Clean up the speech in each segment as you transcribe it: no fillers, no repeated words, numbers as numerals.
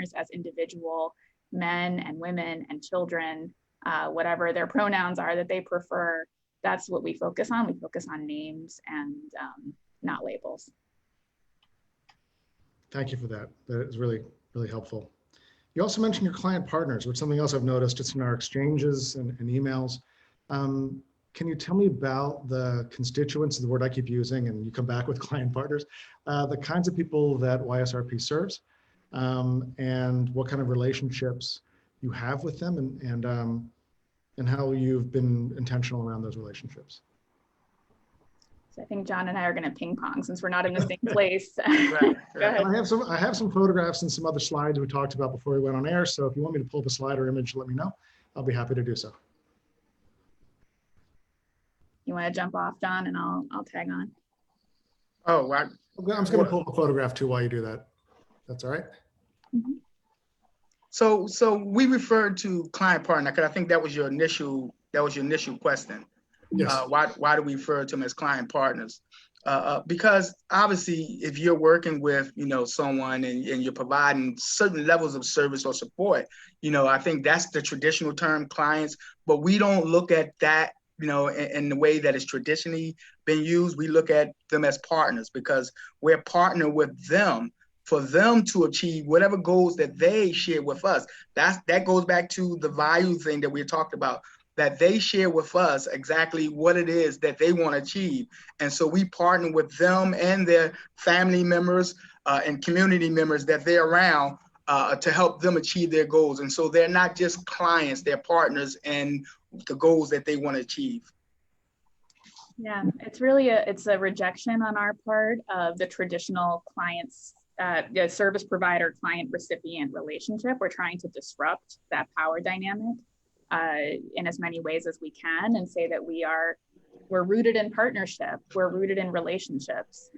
partners as individual men and women and children, whatever their pronouns are that they prefer. That's what we focus on. We focus on names and not labels. Thank you for that. That is really, really helpful. You also mentioned your client partners, which is something else I've noticed just in our exchanges and emails. Can you tell me about the constituents, the word I keep using, and you come back with client partners, the kinds of people that YSRP serves, and what kind of relationships you have with them, and how you've been intentional around those relationships? So I think John and I are going to ping pong since we're not in the same place. Right. Go ahead. I have some photographs and some other slides we talked about before we went on air. So if you want me to pull up a slide or image, let me know. I'll be happy to do so. You want to jump off, John, and I'll tag on. Oh, wow. I'm just going to pull up a photograph too while you do that. That's all right. Mm-hmm. So we referred to client partner because I think that was your initial question. Yes. Why do we refer to them as client partners? Because obviously, if you're working with someone and you're providing certain levels of service or support, I think that's the traditional term, clients. But we don't look at that in the way that it's traditionally been used. We look at them as partners because we're partnering with them for them to achieve whatever goals that they share with us. That goes back to the value thing that we talked about, that they share with us exactly what it is that they want to achieve. And so we partner with them and their family members and community members that they're around to help them achieve their goals. And so they're not just clients, they're partners in the goals that they want to achieve. Yeah, it's really it's a rejection on our part of the traditional clients, the service provider client recipient relationship. We're trying to disrupt that power dynamic in as many ways as we can, and say that we're rooted in partnership, we're rooted in relationships.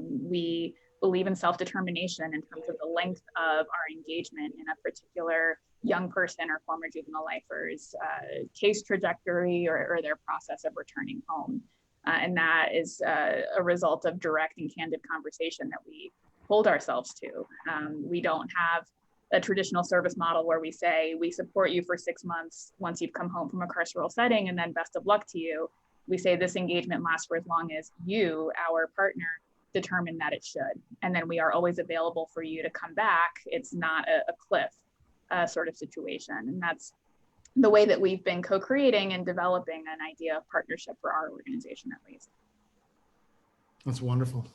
We believe in self-determination in terms of the length of our engagement in a particular young person or former juvenile lifers case trajectory or their process of returning home. And that is a result of direct and candid conversation that we hold ourselves to. We don't have a traditional service model where we say, we support you for 6 months once you've come home from a carceral setting, and then best of luck to you. We say this engagement lasts for as long as you, our partner, determine that it should. And then we are always available for you to come back. It's not a cliff sort of situation. And that's the way that we've been co-creating and developing an idea of partnership for our organization, at least. That's wonderful.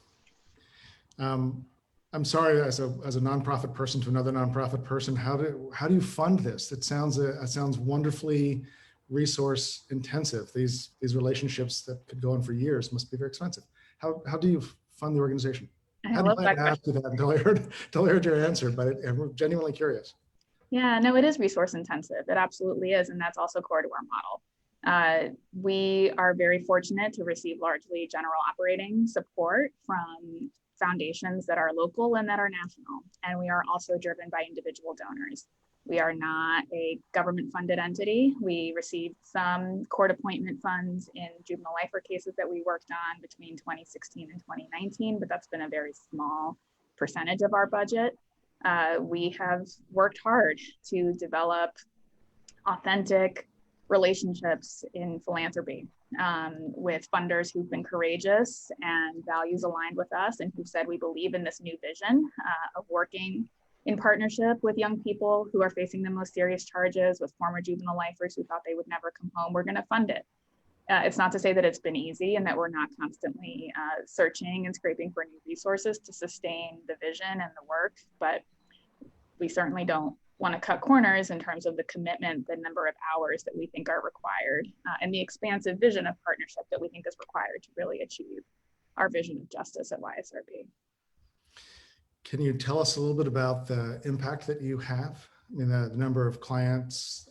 I'm sorry, as a nonprofit person to another nonprofit person, how do you fund this? It sounds wonderfully resource intensive. These relationships that could go on for years must be very expensive. How do you fund the organization? I love that question. Until I heard your answer, but I'm genuinely curious. Yeah, no, it is resource intensive. It absolutely is, and that's also core to our model. We are very fortunate to receive largely general operating support from foundations that are local and that are national. And we are also driven by individual donors. We are not a government funded entity. We received some court appointment funds in juvenile lifer cases that we worked on between 2016 and 2019, but that's been a very small percentage of our budget. We have worked hard to develop authentic relationships in philanthropy with funders who've been courageous and values aligned with us, and who said, we believe in this new vision of working in partnership with young people who are facing the most serious charges, with former juvenile lifers who thought they would never come home. We're going to fund it. It's not to say that it's been easy and that we're not constantly searching and scraping for new resources to sustain the vision and the work, but we certainly don't want to cut corners in terms of the commitment, the number of hours that we think are required, and the expansive vision of partnership that we think is required to really achieve our vision of justice at YSRP. Can you tell us a little bit about the impact that you have? I mean, the number of clients,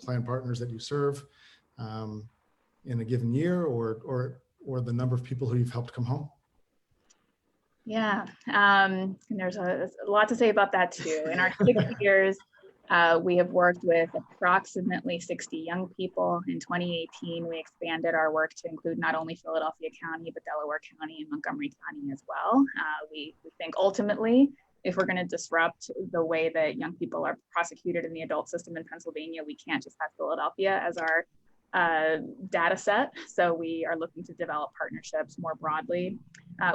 client partners that you serve in a given year, or the number of people who you've helped come home? Yeah, and there's a lot to say about that too. In our 6 years, we have worked with approximately 60 young people. In 2018, we expanded our work to include not only Philadelphia County, but Delaware County and Montgomery County as well. We think ultimately if we're going to disrupt the way that young people are prosecuted in the adult system in Pennsylvania, we can't just have Philadelphia as our data set. So we are looking to develop partnerships more broadly.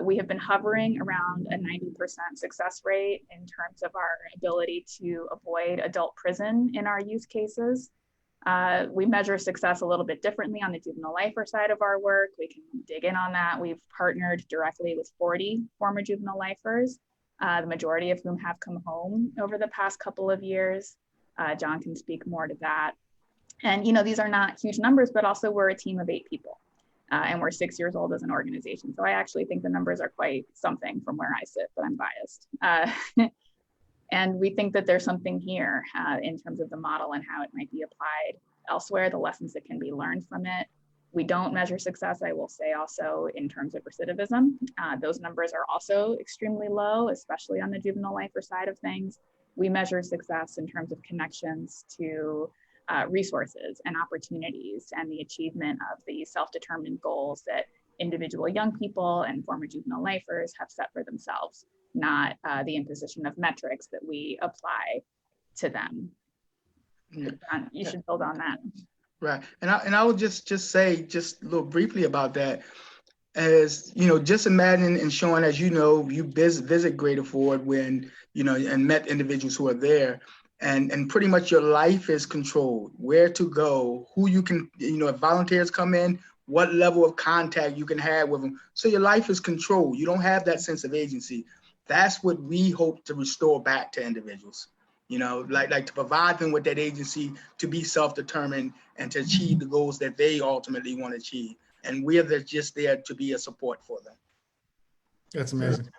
We have been hovering around a 90% success rate in terms of our ability to avoid adult prison in our youth cases. We measure success a little bit differently on the juvenile lifer side of our work. We can dig in on that. We've partnered directly with 40 former juvenile lifers, the majority of whom have come home over the past couple of years. John can speak more to that. And these are not huge numbers, but also we're a team of 8 people. And we're 6 years old as an organization. So I actually think the numbers are quite something from where I sit, but I'm biased. And we think that there's something here in terms of the model and how it might be applied elsewhere, the lessons that can be learned from it. We don't measure success, I will say, also in terms of recidivism. Those numbers are also extremely low, especially on the juvenile lifer side of things. We measure success in terms of connections to resources and opportunities and the achievement of the self-determined goals that individual young people and former juvenile lifers have set for themselves, not the imposition of metrics that we apply to them. You should build on that. Right, and I would just say just a little briefly about that. As just imagine and showing, as you visit Greater Ford when and met individuals who are there, and pretty much your life is controlled, where to go, who you can, if volunteers come in, what level of contact you can have with them. So your life is controlled. You don't have that sense of agency. That's what we hope to restore back to individuals, like to provide them with that agency to be self-determined and to achieve the goals that they ultimately want to achieve. And we're just there to be a support for them. That's amazing.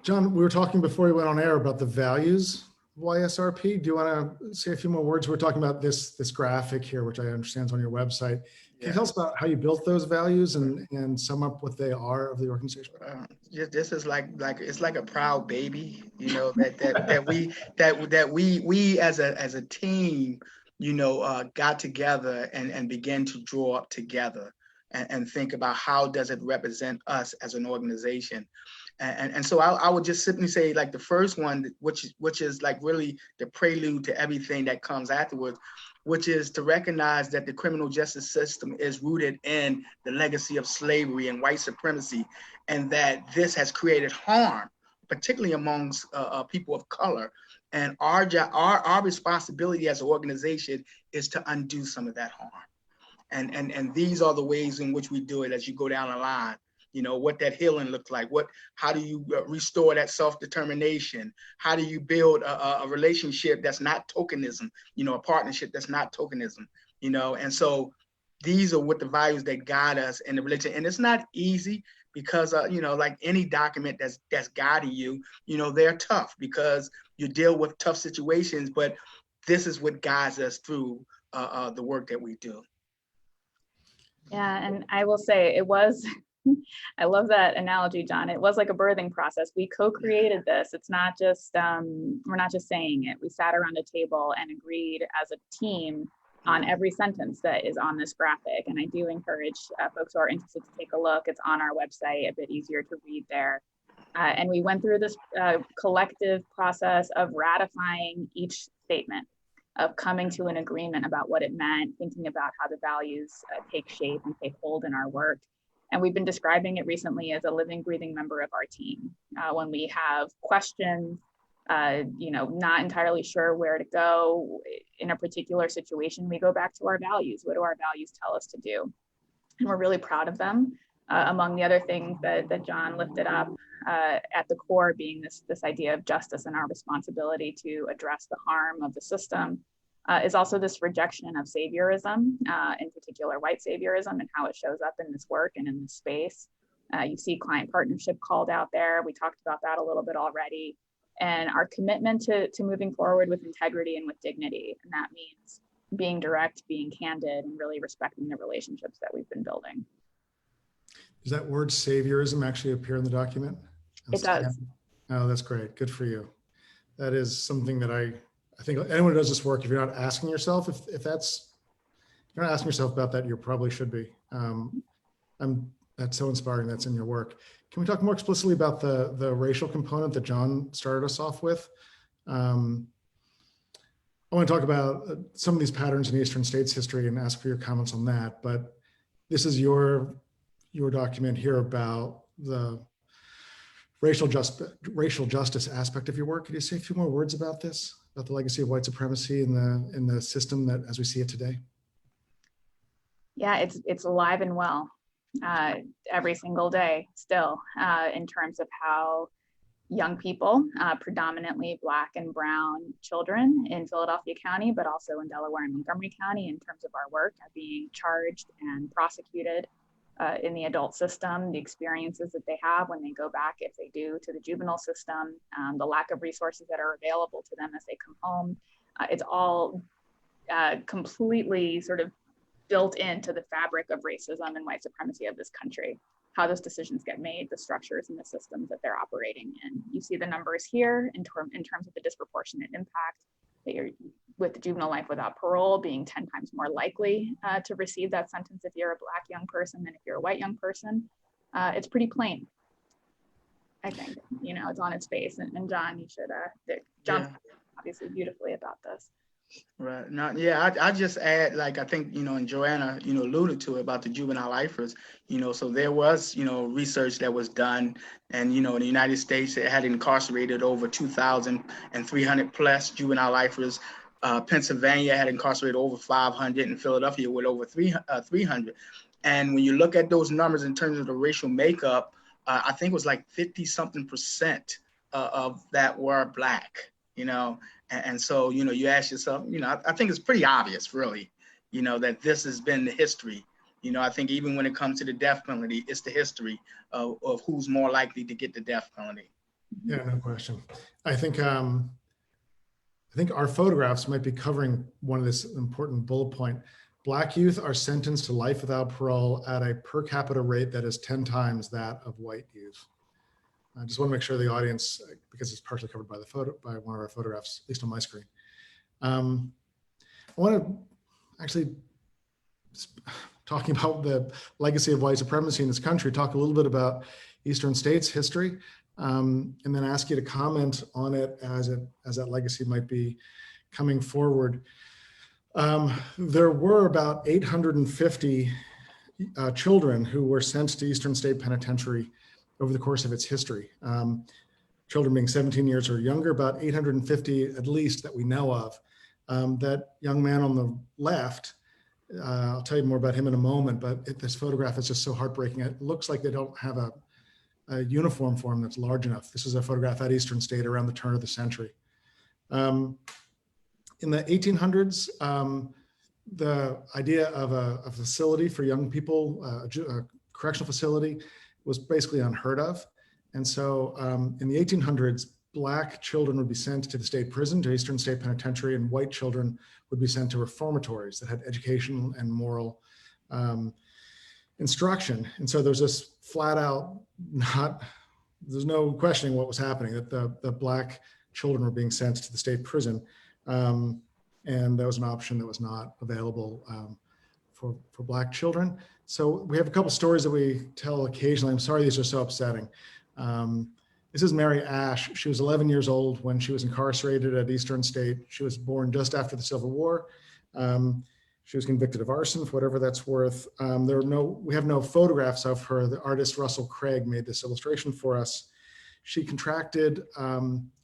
John, we were talking before we went on air about the values of YSRP. Do you want to say a few more words? We're talking about this graphic here, which I understand is on your website. Can you tell us about how you built those values and sum up what they are of the organization? This is like it's like a proud baby, that we as a team, got together and began to draw up together and think about how does it represent us as an organization. And so I would just simply say, like, the first one, which is like really the prelude to everything that comes afterwards, which is to recognize that the criminal justice system is rooted in the legacy of slavery and white supremacy, and that this has created harm, particularly amongst people of color. And our responsibility as an organization is to undo some of that harm. And these are the ways in which we do it as you go down the line. What that healing looks like, how do you restore that self-determination? How do you build a relationship that's not tokenism, a partnership that's not tokenism, and so these are what the values that guide us in the religion. And it's not easy because, like any document that's guiding you, they're tough because you deal with tough situations, but this is what guides us through the work that we do. Yeah, and I will say it was, I love that analogy, John. It was like a birthing process. We co-created this. It's not just, we're not just saying it. We sat around a table and agreed as a team on every sentence that is on this graphic. And I do encourage folks who are interested to take a look. It's on our website, a bit easier to read there. And we went through this collective process of ratifying each statement, of coming to an agreement about what it meant, thinking about how the values take shape and take hold in our work. And we've been describing it recently as a living, breathing member of our team. When we have questions, not entirely sure where to go in a particular situation, we go back to our values. What do our values tell us to do? And we're really proud of them. Among the other things that John lifted up, at the core being this idea of justice and our responsibility to address the harm of the system, is also this rejection of saviorism, in particular white saviorism, and how it shows up in this work and in this space. You see client partnership called out there. We talked about that a little bit already. And our commitment to moving forward with integrity and with dignity. And that means being direct, being candid, and really respecting the relationships that we've been building. Does that word saviorism actually appear in the document? It does. Oh, that's great. Good for you. That is something that I think anyone who does this work, if you're not asking yourself, if you're not asking yourself about that, you probably should be. I That's so inspiring. That's in your work. Can we talk more explicitly about the racial component that John started us off with? I want to talk about some of these patterns in Eastern States history and ask for your comments on that. But this is your document here about the racial justice aspect of your work. Could you say a few more words about this, about the legacy of white supremacy in the system that as we see it today? Yeah, it's alive and well every single day still, in terms of how young people, predominantly Black and brown children in Philadelphia County, but also in Delaware and Montgomery County, in terms of our work, are being charged and prosecuted in the adult system, the experiences that they have when they go back, if they do, to the juvenile system, the lack of resources that are available to them as they come home. It's all completely sort of built into the fabric of racism and white supremacy of this country, how those decisions get made, the structures and the systems that they're operating in. You see the numbers here in terms of the disproportionate impact that you're with the juvenile life without parole being 10 times more likely to receive that sentence if you're a Black young person than if you're a white young person. It's pretty plain, I think. You know, it's on its face. And John, you should, John obviously beautifully about this. Right. Now, yeah, I just add, like, I think, and Joanna, alluded to it about the juvenile lifers, so there was, research that was done, and, in the United States, it had incarcerated over 2,300 plus juvenile lifers. Pennsylvania had incarcerated over 500, and Philadelphia with over 300. And when you look at those numbers in terms of the racial makeup, I think it was like 50-something% of that were Black, And so, you ask yourself, I think it's pretty obvious, really, that this has been the history. I think even when it comes to the death penalty, it's the history of who's more likely to get the death penalty. Yeah, no question. I think our photographs might be covering one of this important bullet point. Black youth are sentenced to life without parole at a per capita rate that is 10 times that of white youth. I just want to make sure the audience, because it's partially covered by by one of our photographs, at least on my screen. I want to actually, talking about the legacy of white supremacy in this country, talk a little bit about Eastern States history, and then ask you to comment on it as that legacy might be coming forward. There were about 850 children who were sent to Eastern State Penitentiary over the course of its history. Children being 17 years or younger, about 850 at least that we know of. That young man on the left, I'll tell you more about him in a moment, but this photograph is just so heartbreaking. It looks like they don't have a uniform for him that's large enough. This is a photograph at Eastern State around the turn of the century. In the 1800s, the idea of a facility for young people, a correctional facility, was basically unheard of. And so in the 1800s, Black children would be sent to the state prison, to Eastern State Penitentiary, and white children would be sent to reformatories that had educational and moral instruction. And so there's this flat out, there's no questioning what was happening, that the Black children were being sent to the state prison. And that was an option that was not available for Black children. So we have a couple stories that we tell occasionally. I'm sorry, these are so upsetting. This is Mary Ash. She was 11 years old when she was incarcerated at Eastern State. She was born just after the Civil War. She was convicted of arson, for whatever that's worth. We have no photographs of her. The artist Russell Craig made this illustration for us. She contracted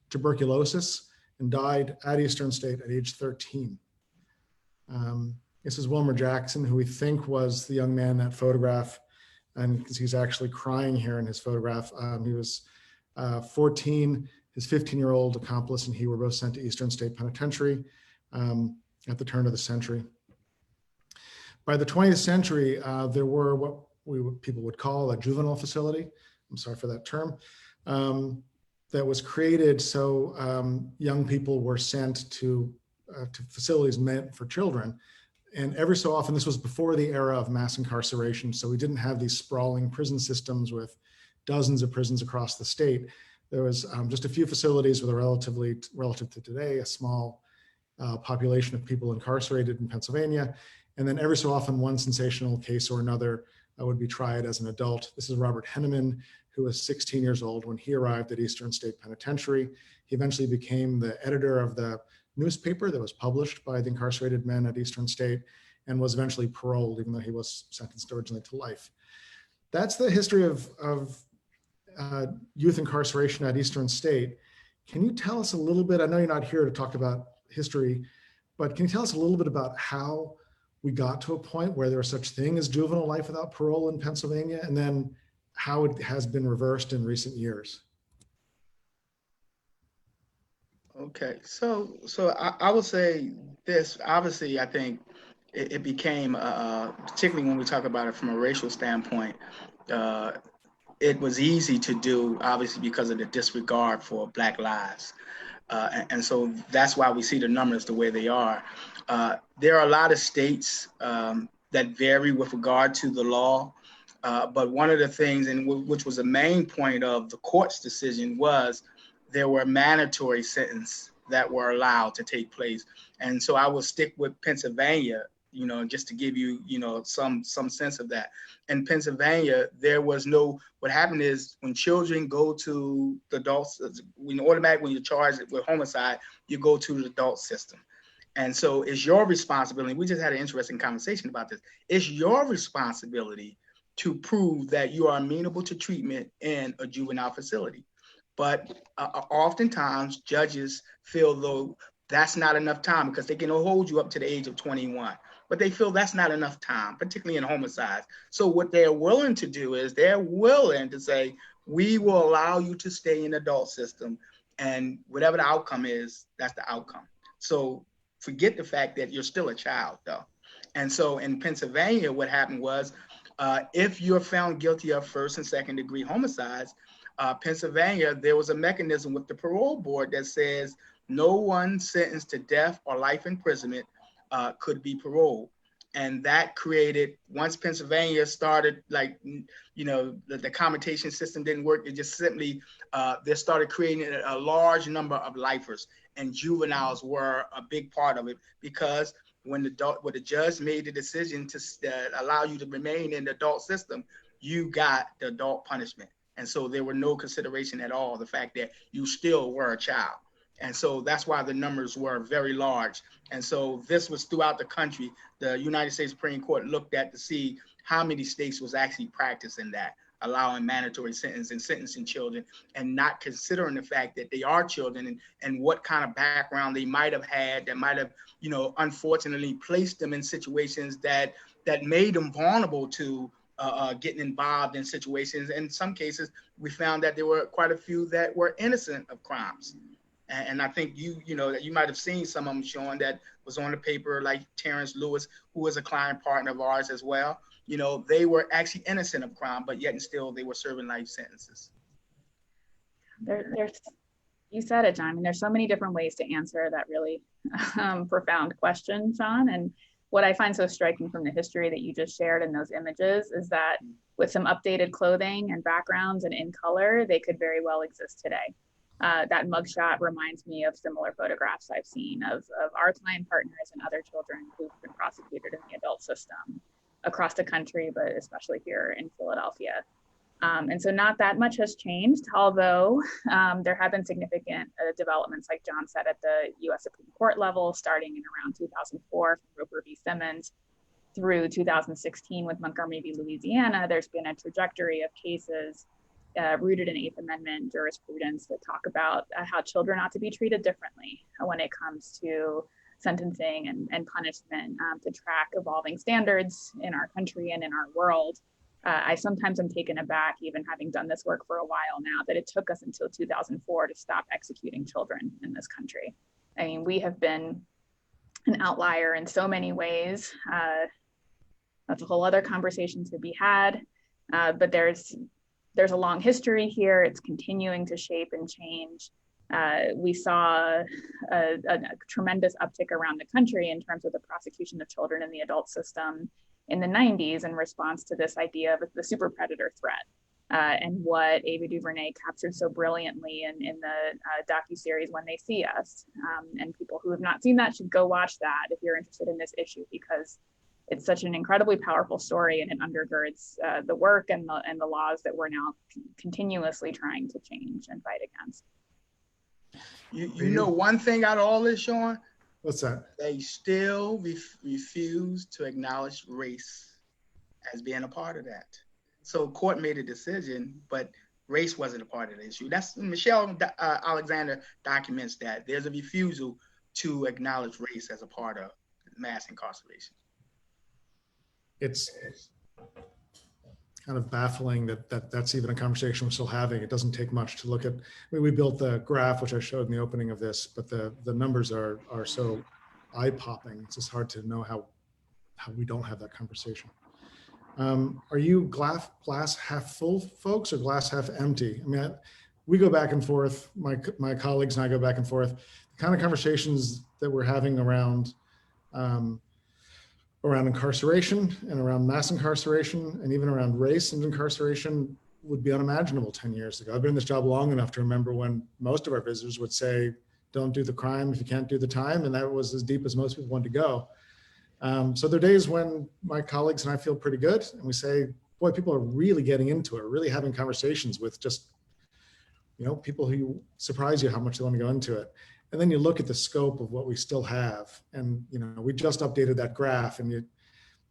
tuberculosis and died at Eastern State at age 13. This is Wilmer Jackson, who we think was the young man in that photograph, and he's actually crying here in his photograph. He was 14, his 15-year-old accomplice and he were both sent to Eastern State Penitentiary at the turn of the century. By the 20th century, there were what people would call a juvenile facility. I'm sorry for that term. That was created so young people were sent to facilities meant for children. And every so often, this was before the era of mass incarceration, so we didn't have these sprawling prison systems with dozens of prisons across the state. There was just a few facilities with relative to today, a small population of people incarcerated in Pennsylvania. And then every so often, one sensational case or another would be tried as an adult. This is Robert Henneman, who was 16 years old when he arrived at Eastern State Penitentiary. He eventually became the editor of the newspaper that was published by the incarcerated men at Eastern State and was eventually paroled, even though he was sentenced originally to life. That's the history of youth incarceration at Eastern State. Can you tell us a little bit, I know you're not here to talk about history, but can you tell us a little bit about how we got to a point where there was such thing as juvenile life without parole in Pennsylvania, and then how it has been reversed in recent years? Okay, so I would say this. Obviously, I think it became, particularly when we talk about it from a racial standpoint, it was easy to do, obviously, because of the disregard for Black lives. And so that's why we see the numbers the way they are. There are a lot of states that vary with regard to the law. But one of the things, and which was the main point of the court's decision, was there were mandatory sentences that were allowed to take place. And so I will stick with Pennsylvania, just to give you, some sense of that. In Pennsylvania, there was no, what happened is when children go to the adults, when you're charged with homicide, you go to the adult system. And so it's your responsibility. We just had an interesting conversation about this. It's your responsibility to prove that you are amenable to treatment in a juvenile facility. But oftentimes judges feel though that's not enough time because they can hold you up to the age of 21, but they feel that's not enough time, particularly in homicides. So what they're willing to do is they're willing to say, we will allow you to stay in the adult system, and whatever the outcome is, that's the outcome. So forget the fact that you're still a child though. And so in Pennsylvania, what happened was, if you're found guilty of first and second degree homicides, Pennsylvania, there was a mechanism with the parole board that says no one sentenced to death or life imprisonment could be paroled. And that created, once Pennsylvania started, the commutation system didn't work, it just simply, they started creating a large number of lifers, and juveniles were a big part of it, because when the judge made the decision to allow you to remain in the adult system, you got the adult punishment. And so there were no consideration at all, the fact that you still were a child. And so that's why the numbers were very large. And so this was throughout the country. The United States Supreme Court looked at to see how many states was actually practicing that, allowing mandatory sentence and sentencing children, and not considering the fact that they are children and what kind of background they might have had that might have, unfortunately placed them in situations that made them vulnerable to getting involved in situations. In some cases, we found that there were quite a few that were innocent of crimes. And I think that you might have seen some of them showing that was on the paper, like Terrence Lewis, who was a client partner of ours as well. They were actually innocent of crime, but yet and still they were serving life sentences. You said it, John. I mean, there's so many different ways to answer that really profound question, Sean. And what I find so striking from the history that you just shared in those images is that with some updated clothing and backgrounds and in color, they could very well exist today. That mugshot reminds me of similar photographs I've seen of our client partners and other children who've been prosecuted in the adult system across the country, but especially here in Philadelphia. And so not that much has changed, although there have been significant developments, like John said, at the US Supreme Court level, starting in around 2004 from Roper v. Simmons through 2016 with Montgomery v. Louisiana. There's been a trajectory of cases rooted in Eighth Amendment jurisprudence that talk about how children ought to be treated differently when it comes to sentencing and punishment, to track evolving standards in our country and in our world. I sometimes am taken aback, even having done this work for a while now, that it took us until 2004 to stop executing children in this country. I mean, we have been an outlier in so many ways. That's a whole other conversation to be had, but there's a long history here. It's continuing to shape and change. We saw a tremendous uptick around the country in terms of the prosecution of children in the adult system in the 90s in response to this idea of the super predator threat, and what Ava DuVernay captured so brilliantly in the docuseries When They See Us. And people who have not seen that should go watch that if you're interested in this issue, because it's such an incredibly powerful story, and it undergirds the work and the laws that we're now continuously trying to change and fight against. You know one thing out of all this, Sean? What's that? They still refuse to acknowledge race as being a part of that. So court made a decision, but race wasn't a part of the issue. That's Michelle Alexander documents that there's a refusal to acknowledge race as a part of mass incarceration. It's kind of baffling that's even a conversation we're still having. It doesn't take much to look at. I mean, we built the graph, which I showed in the opening of this, but the numbers are so eye-popping. It's just hard to know how we don't have that conversation. Are you glass half full folks or glass half empty? I mean, we go back and forth. My colleagues and I go back and forth. The kind of conversations that we're having around incarceration and around mass incarceration and even around race and incarceration would be unimaginable 10 years ago. I've been in this job long enough to remember when most of our visitors would say, don't do the crime if you can't do the time. And that was as deep as most people wanted to go. So there are days when my colleagues and I feel pretty good and we say, boy, people are really getting into it, really having conversations with just, people who surprise you how much they want to go into it. And then you look at the scope of what we still have. And, we just updated that graph and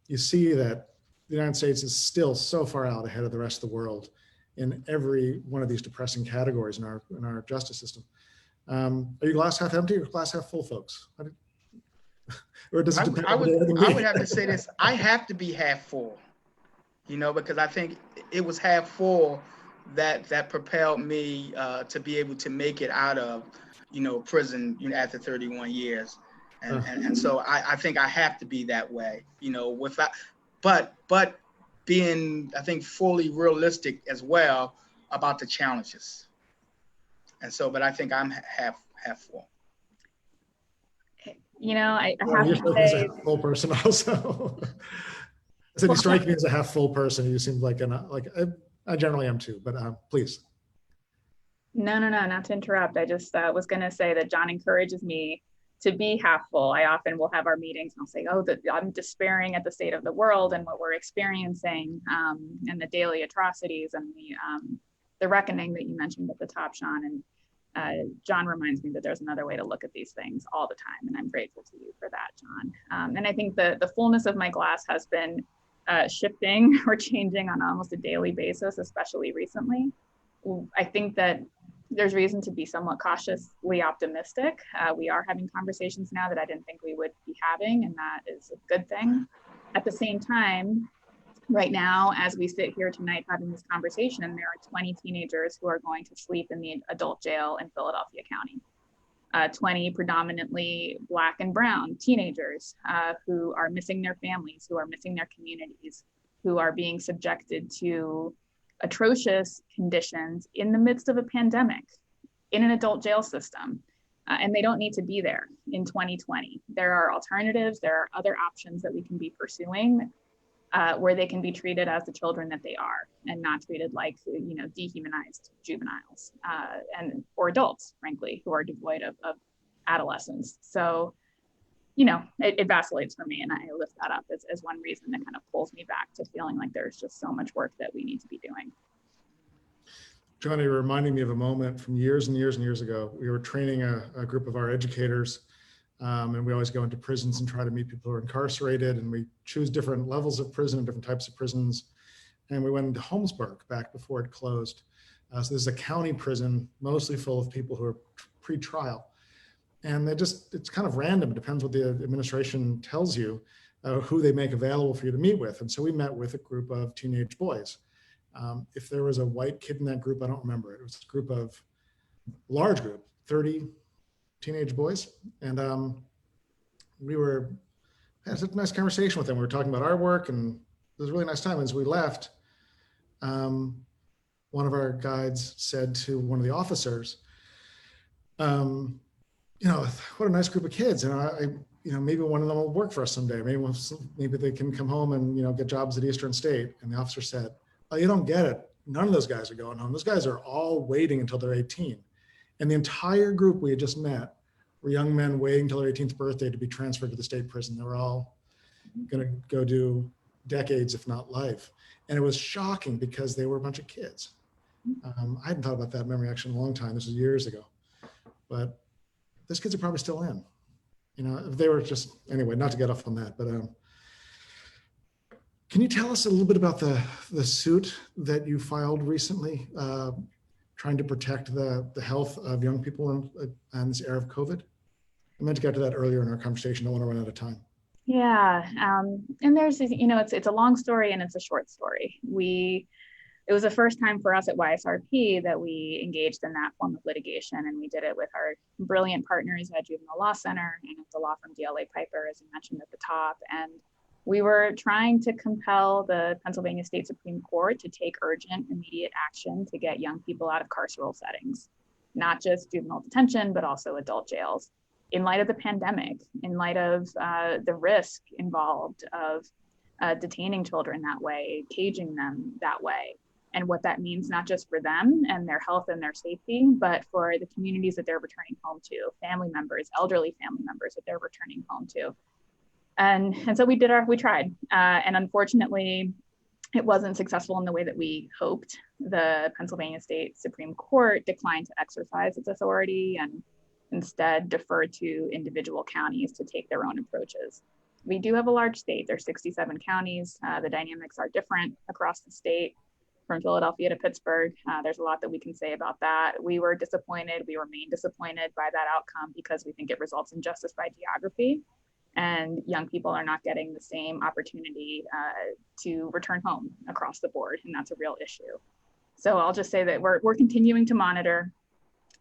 you see that the United States is still so far out ahead of the rest of the world in every one of these depressing categories in our justice system. Are you glass half empty or glass half full, folks? Or does it depend? I would have to say this. I have to be half full, because I think it was half full that propelled me to be able to make it out of, prison, after 31 years. And so I think I have to be that way, without, but being, I think, fully realistic as well about the challenges. And so, but I think I'm half full. I have to say, a full person also. I said you strike me as a half full person. You seem like I generally am too, but please. No, not to interrupt. I just was going to say that John encourages me to be half full. I often will have our meetings and I'll say, I'm despairing at the state of the world and what we're experiencing, and the daily atrocities and the reckoning that you mentioned at the top, Sean. And John reminds me that there's another way to look at these things all the time. And I'm grateful to you for that, John. And I think the fullness of my glass has been shifting or changing on almost a daily basis, especially recently. I think that there's reason to be somewhat cautiously optimistic. We are having conversations now that I didn't think we would be having, and that is a good thing. At the same time, right now, as we sit here tonight having this conversation, there are 20 teenagers who are going to sleep in the adult jail in Philadelphia County. 20 predominantly Black and brown teenagers who are missing their families, who are missing their communities, who are being subjected to atrocious conditions in the midst of a pandemic in an adult jail system. And they don't need to be there in 2020. There are alternatives, there are other options that we can be pursuing where they can be treated as the children that they are and not treated like, dehumanized juveniles or adults, frankly, who are devoid of adolescence. So, it vacillates for me, and I lift that up as one reason that kind of pulls me back to feeling like there's just so much work that we need to be doing. Johnny, you're reminding me of a moment from years and years and years ago. We were training a group of our educators, and we always go into prisons and try to meet people who are incarcerated, and we choose different levels of prison and different types of prisons. And we went into Holmesburg back before it closed. So this is a county prison, mostly full of people who are pre-trial. And it's kind of random. It depends what the administration tells you, who they make available for you to meet with. And so we met with a group of teenage boys. If there was a white kid in that group, I don't remember it. It was a large group, 30 teenage boys. And we had a nice conversation with them. We were talking about our work, and it was a really nice time. As we left, one of our guides said to one of the officers, what a nice group of kids. And maybe one of them will work for us someday. Maybe they can come home and, get jobs at Eastern State. And the officer said, oh, you don't get it. None of those guys are going home. Those guys are all waiting until they're 18. And the entire group we had just met were young men waiting until their 18th birthday to be transferred to the state prison. They were all, going to go do decades, if not life. And it was shocking because they were a bunch of kids. I hadn't thought about that memory action in a long time. This was years ago, but those kids are probably still in. You know, if they were just, anyway, not to get off on that, but can you tell us a little bit about the suit that you filed recently, trying to protect the health of young people in this era of COVID? I meant to get to that earlier in our conversation. I don't want to run out of time. Yeah, and there's, you know, it's a long story and it's a short story. It was the first time for us at YSRP that we engaged in that form of litigation, and we did it with our brilliant partners at Juvenile Law Center and at the law firm DLA Piper, as you mentioned at the top. And we were trying to compel the Pennsylvania State Supreme Court to take urgent, immediate action to get young people out of carceral settings, not just juvenile detention, but also adult jails. In light of the pandemic, in light of the risk involved of detaining children that way, caging them that way, and what that means not just for them and their health and their safety, but for the communities that they're returning home to, family members, elderly family members that they're returning home to. And so we tried. And unfortunately, it wasn't successful in the way that we hoped. The Pennsylvania State Supreme Court declined to exercise its authority and instead deferred to individual counties to take their own approaches. We do have a large state. There's 67 counties. The dynamics are different across the state. From Philadelphia to Pittsburgh, there's a lot that we can say about that. We were disappointed. We remain disappointed by that outcome because we think it results in justice by geography, and young people are not getting the same opportunity to return home across the board, and that's a real issue. So I'll just say that we're continuing to monitor,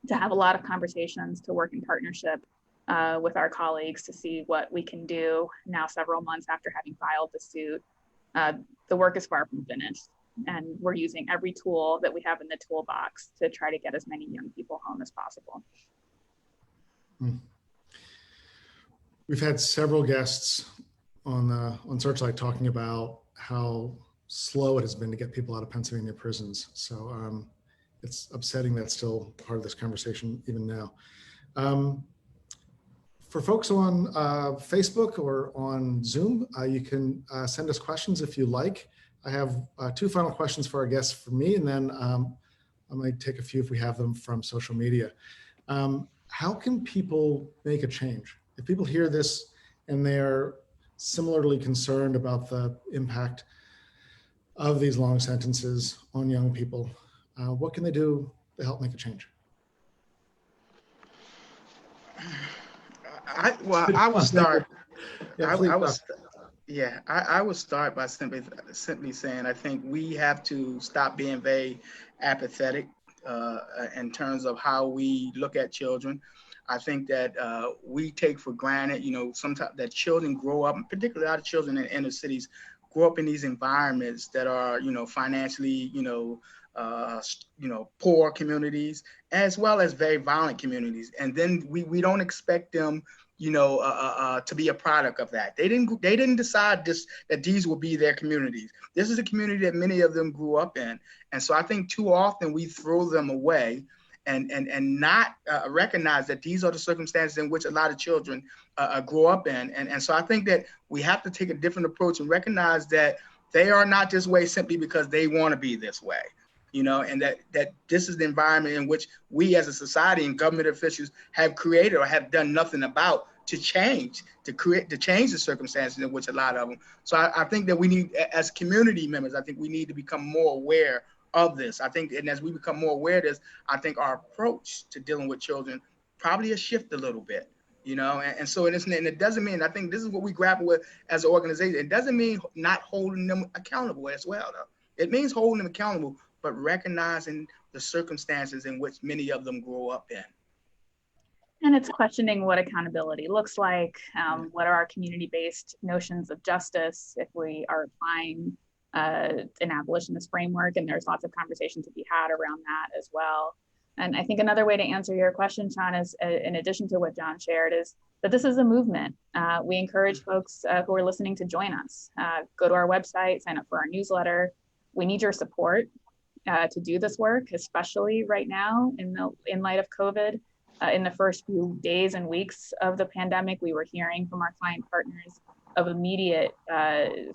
to have a lot of conversations, to work in partnership with our colleagues to see what we can do now several months after having filed the suit. The work is far from finished, and we're using every tool that we have in the toolbox to try to get as many young people home as possible. We've had several guests on Searchlight talking about how slow it has been to get people out of Pennsylvania prisons. So it's upsetting that's still part of this conversation even now. For folks on Facebook or on Zoom, you can send us questions if you like. I have two final questions for our guests from me, and then I might take a few if we have them from social media. How can people make a change? If people hear this and they're similarly concerned about the impact of these long sentences on young people, what can they do to help make a change? I would start. Yeah, I would start by simply saying I think we have to stop being very apathetic in terms of how we look at children. I think that we take for granted, sometimes that children grow up, particularly a lot of children in inner cities, grow up in these environments that are, financially, poor communities, as well as very violent communities. And then we don't expect them, to be a product of that. They didn't decide that these will be their communities. This is a community that many of them grew up in. And so I think too often we throw them away and not recognize that these are the circumstances in which a lot of children grow up in. And so I think that we have to take a different approach and recognize that they are not this way simply because they want to be this way. And that this is the environment in which we as a society and government officials have created or have done nothing about to change the circumstances in which a lot of them. So I think that we need, as community members, I think we need to become more aware of this. I think, and as we become more aware of this, I think our approach to dealing with children probably will shift a little bit. And so it doesn't mean, I think this is what we grapple with as an organization. It doesn't mean not holding them accountable as well, though. It means holding them accountable, but recognizing the circumstances in which many of them grow up in. And it's questioning what accountability looks like. What are our community-based notions of justice if we are applying an abolitionist framework? And there's lots of conversation to be had around that as well. And I think another way to answer your question, Sean, is in addition to what John shared, is that this is a movement. We encourage folks who are listening to join us. Go to our website, sign up for our newsletter. We need your support to do this work, especially right now in light of COVID. In the first few days and weeks of the pandemic, we were hearing from our client partners of immediate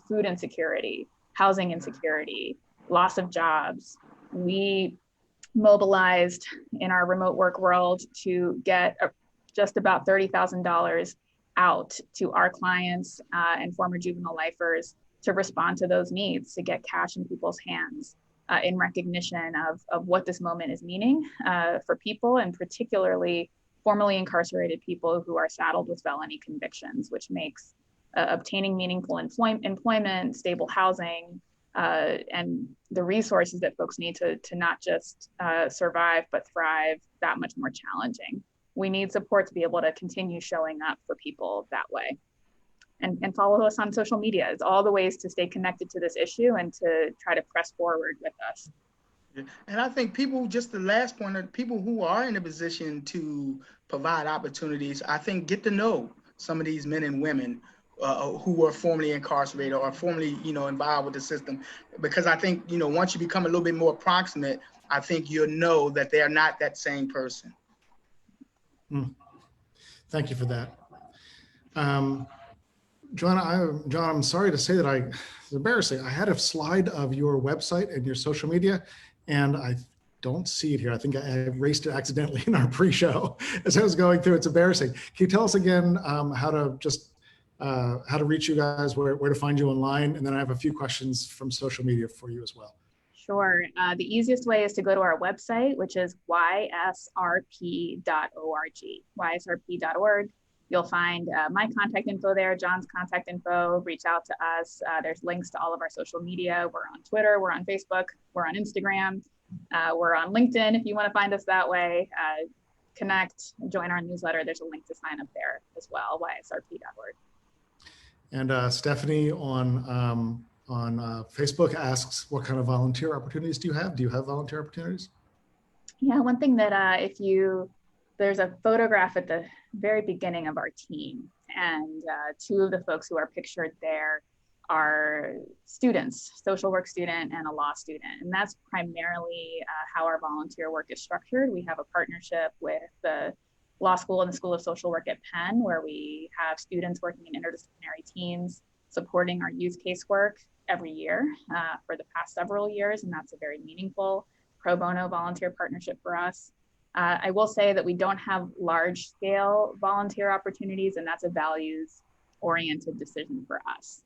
food insecurity, housing insecurity, loss of jobs. We mobilized in our remote work world to get just about $30,000 out to our clients and former juvenile lifers to respond to those needs, to get cash in people's hands in recognition of what this moment is meaning for people, and particularly formerly incarcerated people who are saddled with felony convictions, which makes obtaining meaningful employment, stable housing, and the resources that folks need to not just survive but thrive that much more challenging. We need support to be able to continue showing up for people that way. And follow us on social media. It's all the ways to stay connected to this issue and to try to press forward with us. And I think people, just the last point, people who are in a position to provide opportunities, I think get to know some of these men and women who were formerly incarcerated or formerly, involved with the system. Because I think, once you become a little bit more proximate, I think you'll know that they are not that same person. Thank you for that. John, I'm sorry to say that it's embarrassing. I had a slide of your website and your social media, and I don't see it here. I think I erased it accidentally in our pre-show as I was going through. It's embarrassing. Can you tell us again how to reach you guys, where to find you online? And then I have a few questions from social media for you as well. Sure. The easiest way is to go to our website, which is ysrp.org. ysrp.org. You'll find my contact info there, John's contact info. Reach out to us. There's links to all of our social media. We're on Twitter, we're on Facebook, we're on Instagram, we're on LinkedIn if you want to find us that way. Connect, join our newsletter. There's a link to sign up there as well, ysrp.org. And Stephanie on Facebook asks, what kind of volunteer opportunities do you have? Do you have volunteer opportunities? Yeah, one thing that there's a photograph at the very beginning of our team, and two of the folks who are pictured there are students, social work student and a law student. And that's primarily how our volunteer work is structured. We have a partnership with the law school and the School of Social Work at Penn, where we have students working in interdisciplinary teams supporting our youth casework every year for the past several years. And that's a very meaningful pro bono volunteer partnership for us. I will say that we don't have large scale volunteer opportunities, and that's a values oriented decision for us.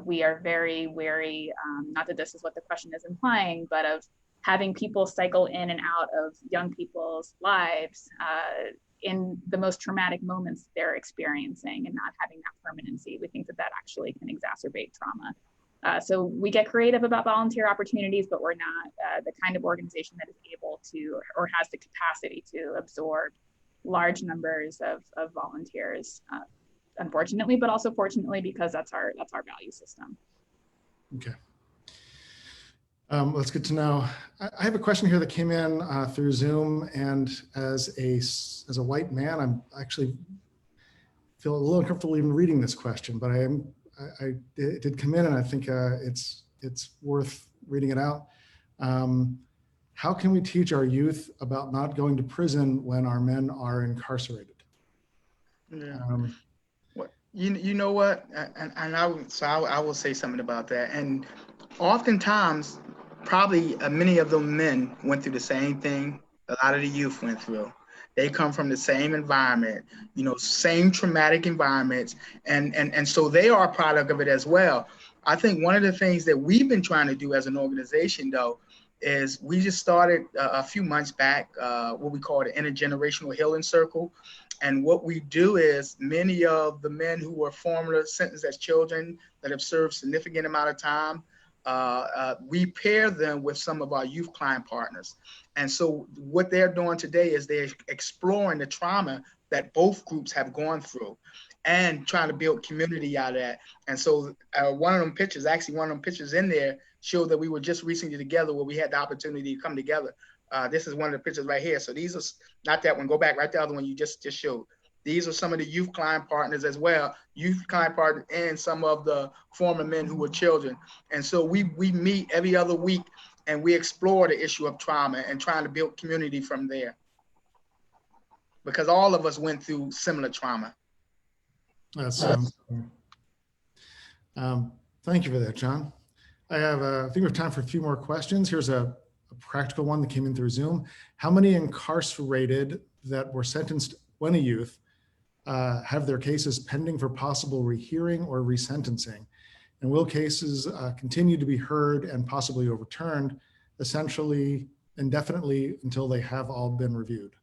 We are very wary, not that this is what the question is implying, but of having people cycle in and out of young people's lives in the most traumatic moments they're experiencing, and not having that permanency. We think that actually can exacerbate trauma. So we get creative about volunteer opportunities, but we're not the kind of organization that is able to or has the capacity to absorb large numbers of volunteers, unfortunately, but also fortunately, because that's our value system. Okay. That's good to know. I have a question here that came in through Zoom, and as a white man, I'm actually feel a little uncomfortable even reading this question, but it did come in, and I think it's worth reading it out. How can we teach our youth about not going to prison when our men are incarcerated? Yeah. You know what? And I will say something about that. And oftentimes, probably many of them men went through the same thing a lot of the youth went through. They come from the same environment, same traumatic environments. And so they are a product of it as well. I think one of the things that we've been trying to do as an organization, though, is we just started a few months back what we call the Intergenerational Healing Circle. And what we do is many of the men who were formerly sentenced as children that have served significant amount of time, we pair them with some of our youth client partners. And so what they're doing today is they're exploring the trauma that both groups have gone through and trying to build community out of that. And so one of them pictures in there showed that we were just recently together where we had the opportunity to come together. This is one of the pictures right here. So these are not that one. Go back right, the other one you just showed. These are some of the youth client partners as well, youth client partners and some of the former men who were children. And so we meet every other week and we explore the issue of trauma and trying to build community from there. Because all of us went through similar trauma. That's Thank you for that, John. I think we have time for a few more questions. Here's a practical one that came in through Zoom. How many incarcerated that were sentenced when a youth have their cases pending for possible rehearing or resentencing? And will cases continue to be heard and possibly overturned, essentially indefinitely until they have all been reviewed?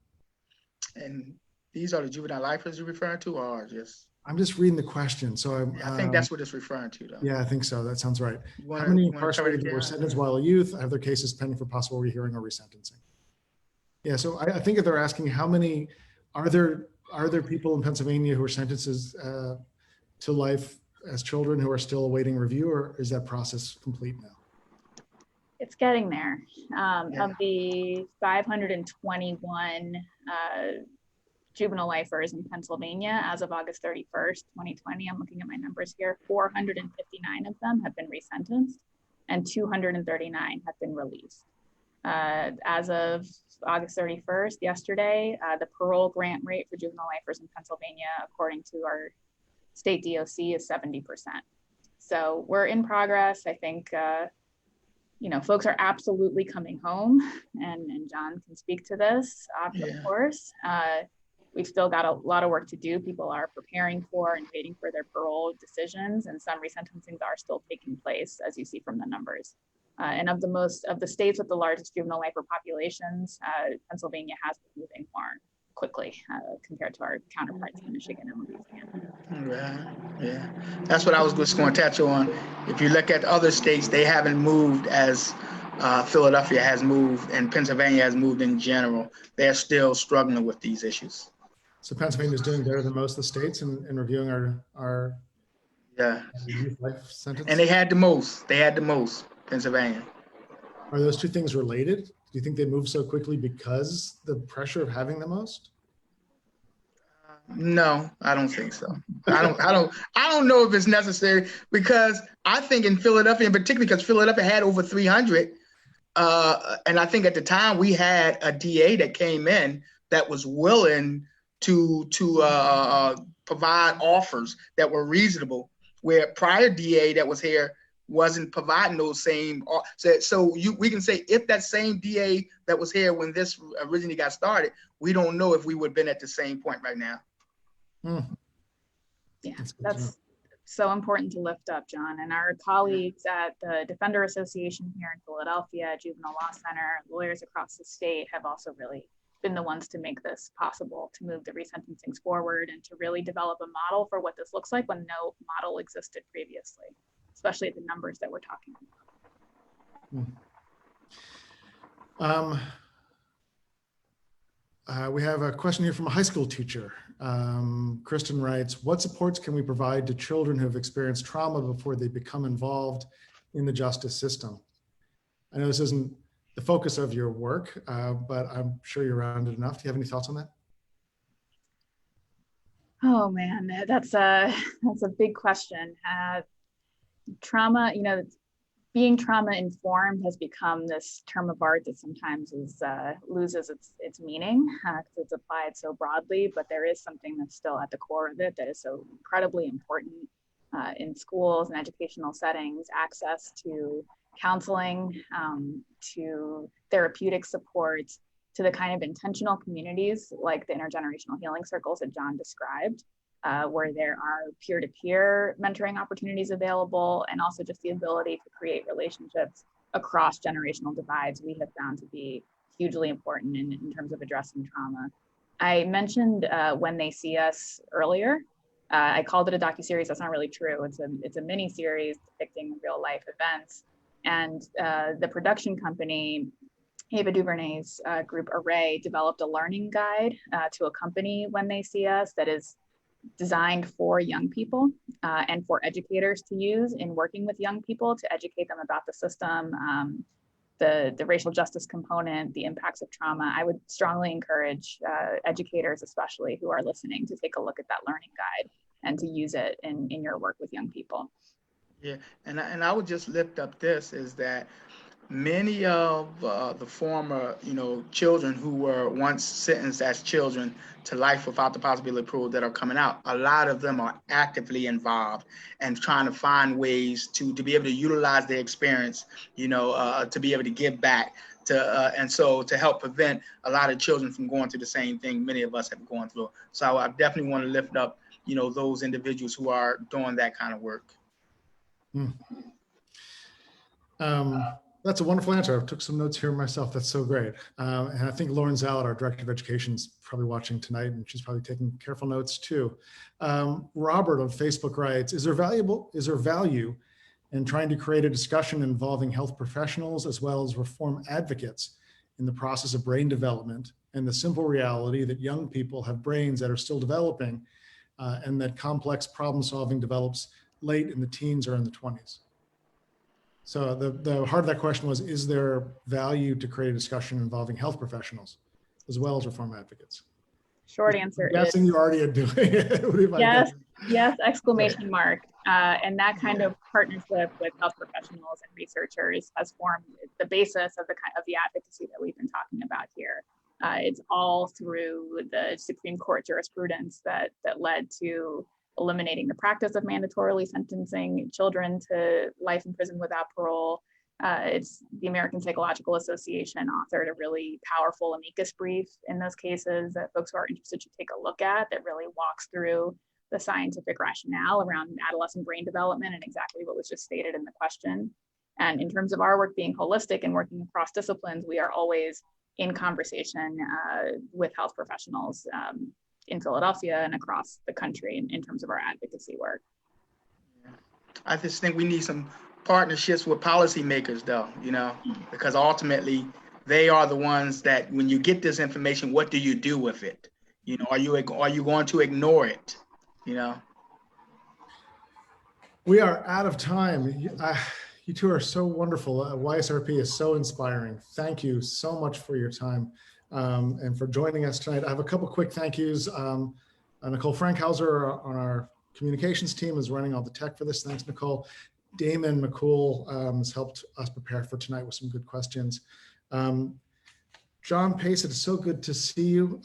And these are the juvenile lifers you're referring to, or just? I'm just reading the question. So I think that's what it's referring to, though. yeah, I think so. That sounds right. How many incarcerated that were sentenced while a youth have their cases pending for possible rehearing or resentencing? Yeah, so I think if they're asking how many, are there people in Pennsylvania who are sentenced to life as children who are still awaiting review, or is that process complete now? It's getting there. Of the 521 juvenile lifers in Pennsylvania as of August 31st, 2020, I'm looking at my numbers here, 459 of them have been resentenced and 239 have been released. As of August 31st, yesterday, the parole grant rate for juvenile lifers in Pennsylvania, according to our state DOC, is 70%. So we're in progress. I think, folks are absolutely coming home, and John can speak to this, of course. We've still got a lot of work to do. People are preparing for and waiting for their parole decisions, and some resentencings are still taking place, as you see from the numbers. And of the states with the largest juvenile lifer populations, Pennsylvania has been moving more quickly compared to our counterparts in Michigan and Louisiana. Yeah, that's what I was just going to touch on. If you look at other states, they haven't moved as Philadelphia has moved and Pennsylvania has moved in general. They're still struggling with these issues. So Pennsylvania is doing better than most of the states in reviewing our youth life sentence. And they had the most. Pennsylvania. Are those two things related? Do you think they move so quickly because the pressure of having the most? No, I don't think so. I don't know if it's necessary, because I think in Philadelphia, in particular, because Philadelphia had over 300, and I think at the time we had a DA that came in that was willing to provide offers that were reasonable, where prior DA that was here wasn't providing those same. So we can say if that same DA that was here when this originally got started, we don't know if we would have been at the same point right now. Yeah, that's so important to lift up, John. And our colleagues at the Defender Association here in Philadelphia, Juvenile Law Center, lawyers across the state have also really been the ones to make this possible, to move the resentencings forward and to really develop a model for what this looks like when no model existed previously, especially at the numbers that we're talking about. We have a question here from a high school teacher. Kristen writes, what supports can we provide to children who have experienced trauma before they become involved in the justice system? I know this isn't the focus of your work, but I'm sure you're around it enough. Do you have any thoughts on that? Oh man, that's a big question. Trauma, being trauma informed has become this term of art that sometimes loses its meaning because it's applied so broadly, but there is something that's still at the core of it that is so incredibly important in schools and educational settings: access to counseling, to therapeutic supports, to the kind of intentional communities like the intergenerational healing circles that John described, where there are peer-to-peer mentoring opportunities available, and also just the ability to create relationships across generational divides we have found to be hugely important in terms of addressing trauma. I mentioned When They See Us earlier. I called it a docuseries. That's not really true. It's a mini series depicting real life events. And the production company, Ava DuVernay's group Array, developed a learning guide to accompany When They See Us that is designed for young people and for educators to use in working with young people to educate them about the system, the racial justice component, the impacts of trauma. I would strongly encourage educators, especially who are listening, to take a look at that learning guide and to use it in your work with young people. Yeah, and I would just lift up this, is that many of the former, children who were once sentenced as children to life without the possibility of parole that are coming out, a lot of them are actively involved and trying to find ways to be able to utilize their experience, to be able to give back and so to help prevent a lot of children from going through the same thing many of us have gone through. So I definitely want to lift up, those individuals who are doing that kind of work. That's a wonderful answer. I took some notes here myself. That's so great. And I think Lauren Zallett, our director of education, is probably watching tonight, and she's probably taking careful notes too. Robert on Facebook writes, is there value in trying to create a discussion involving health professionals as well as reform advocates in the process of brain development and the simple reality that young people have brains that are still developing and that complex problem solving develops late in the teens or in the 20s? So the heart of that question was, is there value to create a discussion involving health professionals as well as reform advocates? Short answer is, guessing you already are doing it. Yes, exclamation mark. And that kind of partnership with health professionals and researchers has formed the basis of the advocacy that we've been talking about here. It's all through the Supreme Court jurisprudence that led to eliminating the practice of mandatorily sentencing children to life in prison without parole. It's the American Psychological Association authored a really powerful amicus brief in those cases that folks who are interested should take a look at, that really walks through the scientific rationale around adolescent brain development and exactly what was just stated in the question. And in terms of our work being holistic and working across disciplines, we are always in conversation with health professionals in Philadelphia and across the country in terms of our advocacy work. I just think we need some partnerships with policymakers though, because ultimately they are the ones that when you get this information, what do you do with it? Are you going to ignore it? We are out of time. You two are so wonderful. YSRP is so inspiring. Thank you so much for your time and for joining us tonight. I have a couple quick thank yous. Nicole Frankhauser on our communications team is running all the tech for this. Thanks, Nicole. Damon McCool has helped us prepare for tonight with some good questions. John Pace, it is so good to see you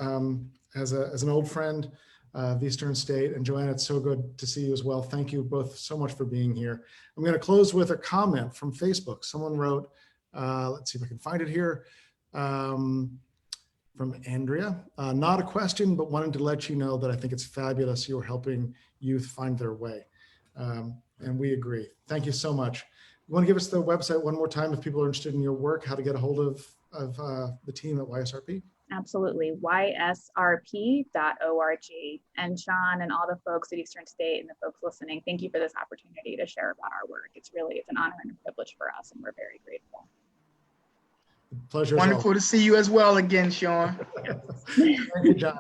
as an old friend of Eastern State. And Joanna, it's so good to see you as well. Thank you both so much for being here. I'm going to close with a comment from Facebook. Someone wrote, let's see if I can find it here, from Andrea. Not a question, but wanted to let you know that I think it's fabulous you're helping youth find their way. And we agree. Thank you so much. You want to give us the website one more time if people are interested in your work, how to get a hold of the team at YSRP? Absolutely, ysrp.org. And Sean and all the folks at Eastern State and the folks listening, thank you for this opportunity to share about our work. It's an honor and a privilege for us, and we're very grateful. Pleasure. Wonderful to see you as well again, Sean. Thank you, John.